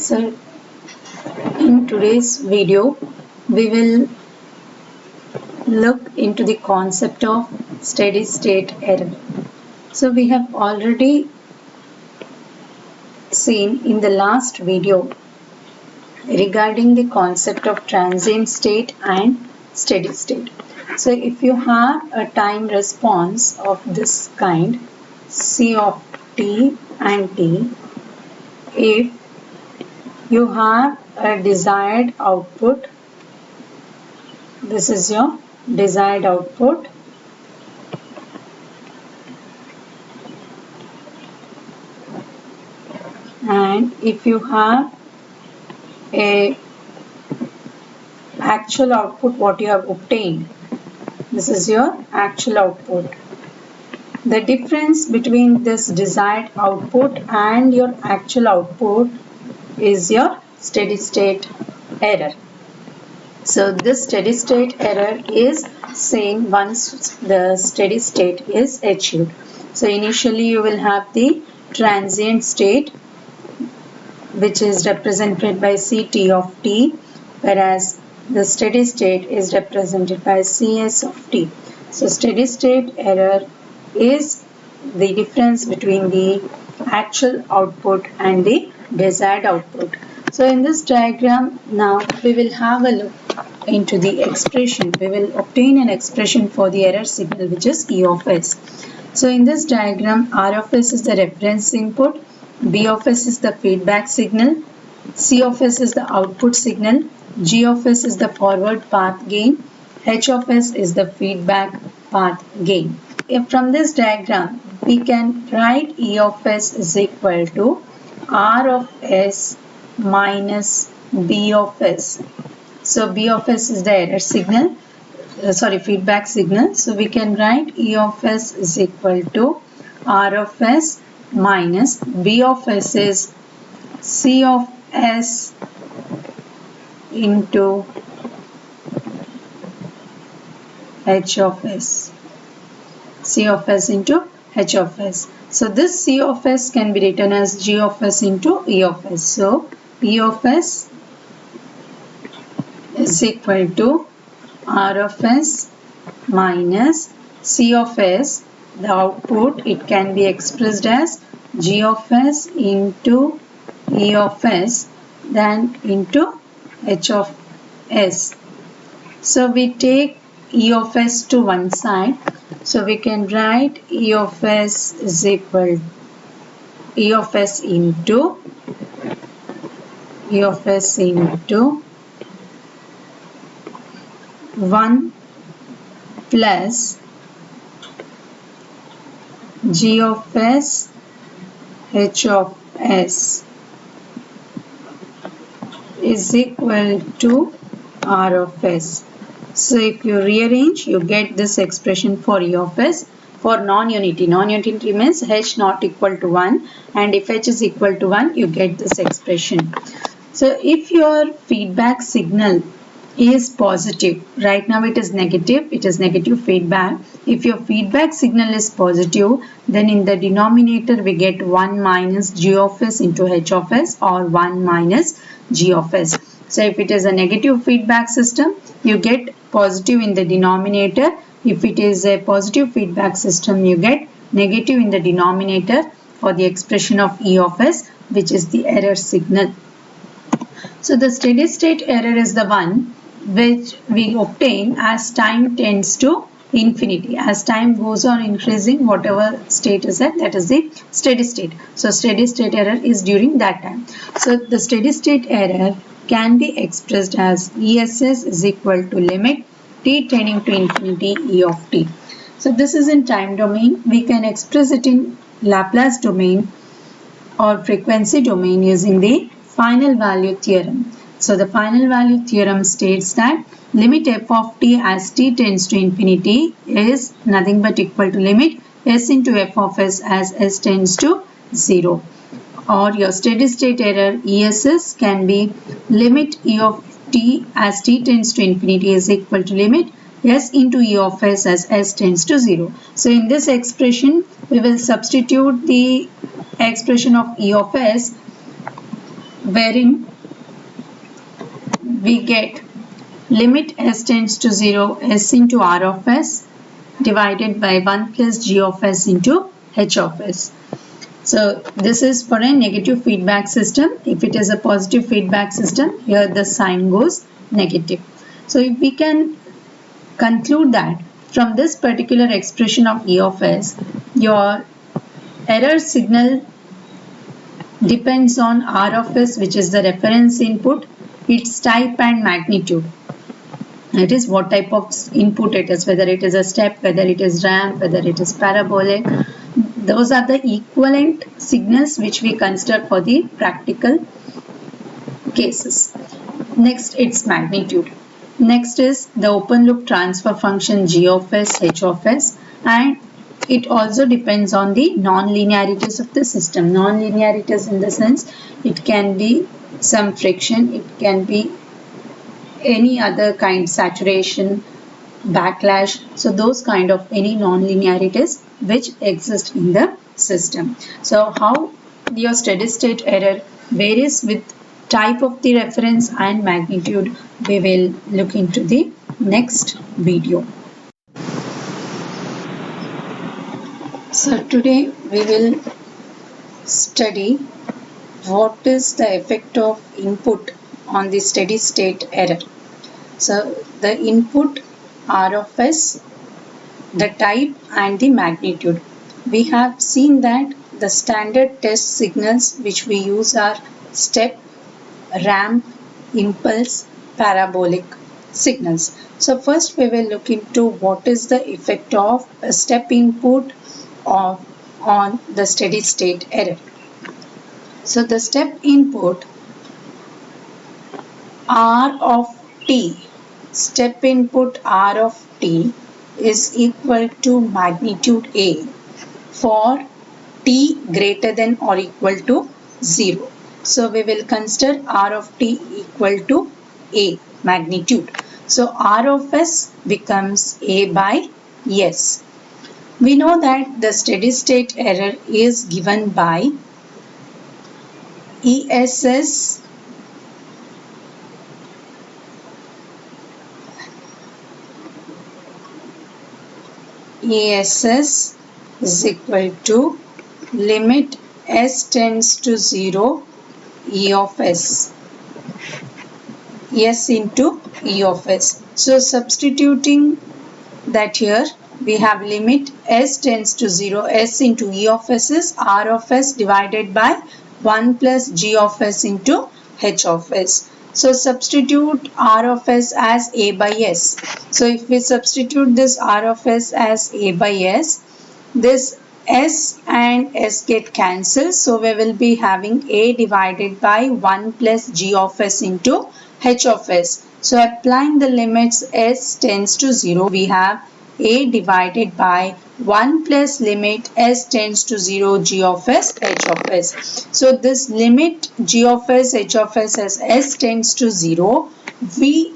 So in today's video we will look into the concept of steady state error. So we have already seen in the last video regarding the concept of transient state and steady state. So if you have a time response of this kind, C of t and t, if you have a desired output, this is your desired output, and if you have a actual output what you have obtained, this is your actual output. The difference between this desired output and your actual output is your steady state error. So this steady state error is seen once the steady state is achieved. So initially you will have the transient state which is represented by Ct of t, whereas the steady state is represented by Cs of t. So steady state error is the difference between the actual output and the desired output. So in this diagram now we will have a look into the expression. We will obtain an expression for the error signal which is E of s. So in this diagram R of s is the reference input, B of s is the feedback signal, C of s is the output signal, G of s is the forward path gain, H of s is the feedback path gain. From this diagram we can write E of s is equal to R of s minus B of s. So B of s is the error signal, feedback signal. So we can write E of s is equal to R of s minus B of s is C of s into H of s. C of s into H of s. So this C of s can be written as G of s into E of s. So E of s is equal to R of s minus C of s, the output, it can be expressed as G of s into E of s, then into H of s. So we take E of s to one side. So we can write E of s is equal E of s into 1 plus G of s H of s is equal to R of s. So if you rearrange, you get this expression for E of s for non-unity. Non-unity means H not equal to 1, and if H is equal to 1, you get this expression. So if your feedback signal is positive, right now it is negative feedback. If your feedback signal is positive, then in the denominator we get 1 minus G of s into H of s, or 1 minus G of s. So if it is a negative feedback system, you get positive in the denominator. If it is a positive feedback system, you get negative in the denominator for the expression of E of s, which is the error signal. So the steady state error is the one which we obtain as time tends to infinity. As time goes on increasing, whatever state is at, that is the steady state. So steady state error is during that time. So the steady state error can be expressed as ESS is equal to limit t tending to infinity E of t. So this is in time domain. We can express it in Laplace domain or frequency domain using the final value theorem. So the final value theorem states that limit f of t as t tends to infinity is nothing but equal to limit s into f of s as s tends to 0. Or your steady state error ESS can be limit E of t as t tends to infinity is equal to limit s into E of s as s tends to 0. So in this expression we will substitute the expression of E of s wherein we get limit s tends to 0 s into r of s divided by 1 plus g of s into h of s. So this is for a negative feedback system. If it is a positive feedback system, here the sign goes negative. So if we can conclude that from this particular expression of E of s, your error signal depends on R of s, which is the reference input, its type and magnitude. It is what type of input it is, whether it is a step, whether it is ramp, whether it is parabolic. Those are the equivalent signals which we consider for the practical cases. Next, its magnitude. Next is the open loop transfer function g of s, h of s, and it also depends on the non-linearities of the system. Non-linearities in the sense it can be some friction, it can be any other kind, saturation, backlash. So those kind of any non-linearities which exist in the system. So how your steady state error varies with type of the reference and magnitude, we will look into the next video. So today we will study what is the effect of input on the steady state error. So the input R of s, the type and the magnitude. We have seen that the standard test signals which we use are step, ramp, impulse, parabolic signals. So first we will look into what is the effect of a step input on the steady state error. So the step input R of t, step input R of t is equal to magnitude A for t greater than or equal to 0. So we will consider R of t equal to A magnitude. So R of s becomes A by S. We know that the steady state error is given by ESS is equal to limit s tends to 0 E of s, s into E of s. So substituting that here, we have limit s tends to 0 s into E of s is R of s divided by 1 plus g of s into h of s. So substitute R of s as A by S. So if we substitute this R of s as A by S, this S and S get cancelled. So we will be having A divided by 1 plus G of S into H of S. So applying the limits S tends to 0, we have A divided by 1 plus limit S tends to 0 G of S H of S. So this limit G of S H of S as S tends to 0, we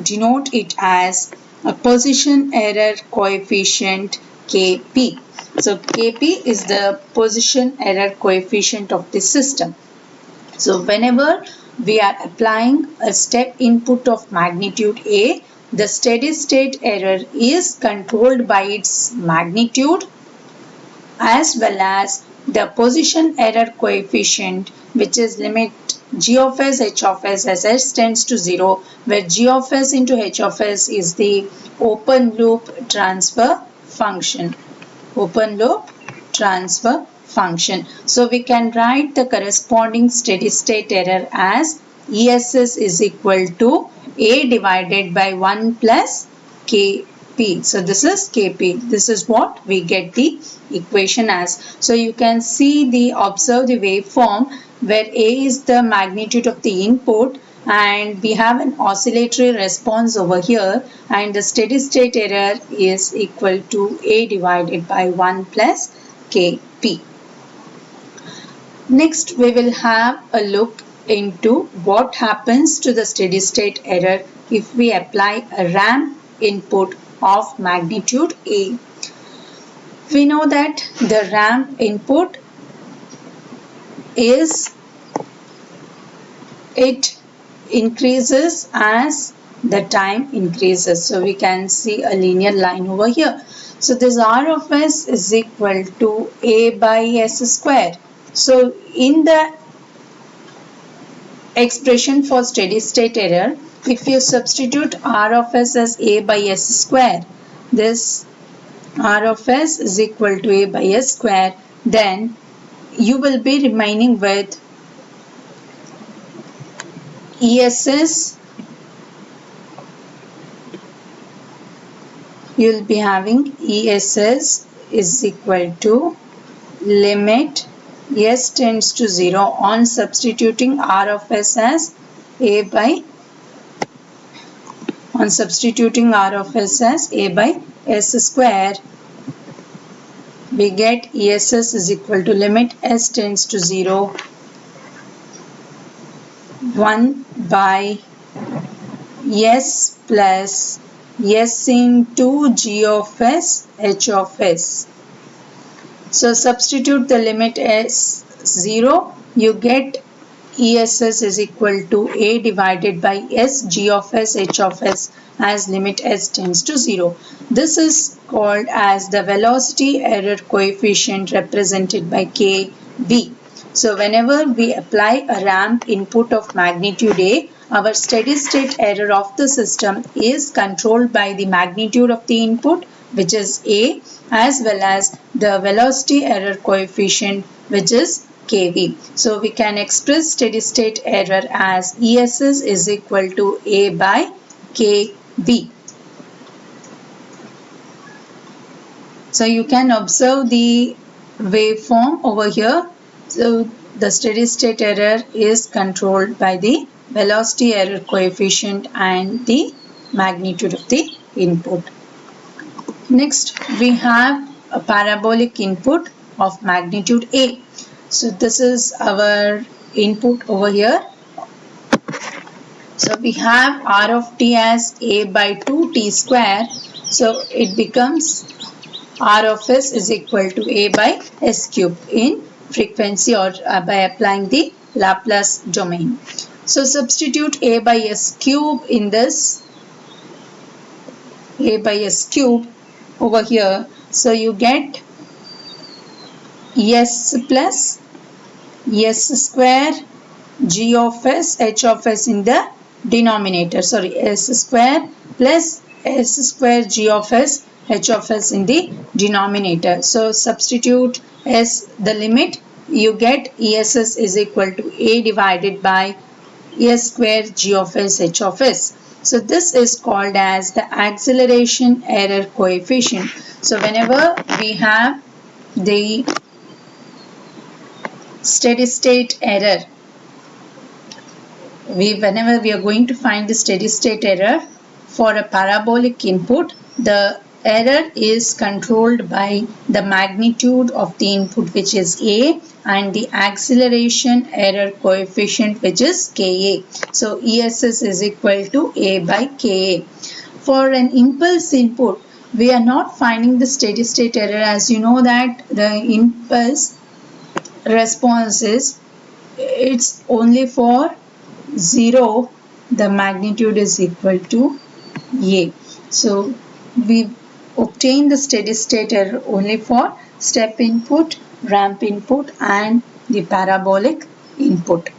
denote it as a position error coefficient Kp. So Kp is the position error coefficient of the system. So whenever we are applying a step input of magnitude A, the steady state error is controlled by its magnitude as well as the position error coefficient, which is limit g of s h of s as s tends to 0, where g of s into h of s is the open loop transfer function. Open loop transfer function. So we can write the corresponding steady state error as ESS is equal to A divided by 1 plus Kp. So this is Kp. This is what we get the equation as. So you can see observe the waveform where A is the magnitude of the input and we have an oscillatory response over here, and the steady state error is equal to A divided by 1 plus Kp. Next we will have a look into what happens to the steady state error if we apply a ramp input of magnitude A. We know that the ramp input is it increases as the time increases. So we can see a linear line over here. So this R of S is equal to A by S square. So in the expression for steady state error, if you substitute R of S as A by S square, this R of S is equal to A by S square, then you will be remaining with ESS. You will be having ESS is equal to limit S tends to 0 on substituting R of S as A by S square. We get ESS is equal to limit S tends to 0 1 by S plus S into G of S H of S. So substitute the limit S 0, you get ESS is equal to A divided by S G of S H of S as limit S tends to 0. This is called as the velocity error coefficient represented by Kv. So whenever we apply a ramp input of magnitude A, our steady state error of the system is controlled by the magnitude of the input, which is A, as well as the velocity error coefficient, which is Kv. So we can express steady state error as ESS is equal to A by Kv. So you can observe the waveform over here. So the steady state error is controlled by the velocity error coefficient and the magnitude of the input. Next, we have a parabolic input of magnitude A. So this is our input over here. So we have R of t as A by 2t square. So it becomes R of S is equal to A by S cube in frequency or by applying the Laplace domain. So substitute A by S cube in this, A by S cube over here. So you get S plus S square G of S H of S in the denominator. Sorry, S square plus S square G of S H of S in the denominator. So substitute S the limit, you get ESS is equal to A divided by S square G of S H of S. So this is called as the acceleration error coefficient. So whenever we have the steady state error, whenever we are going to find the steady state error for a parabolic input, the error is controlled by the magnitude of the input, which is A, and the acceleration error coefficient, which is Ka. So ESS is equal to A by Ka. For an impulse input, we are not finding the steady state error, as you know that the impulse response is, it's only for 0, the magnitude is equal to A. So we obtain the steady state error only for step input, ramp input and the parabolic input.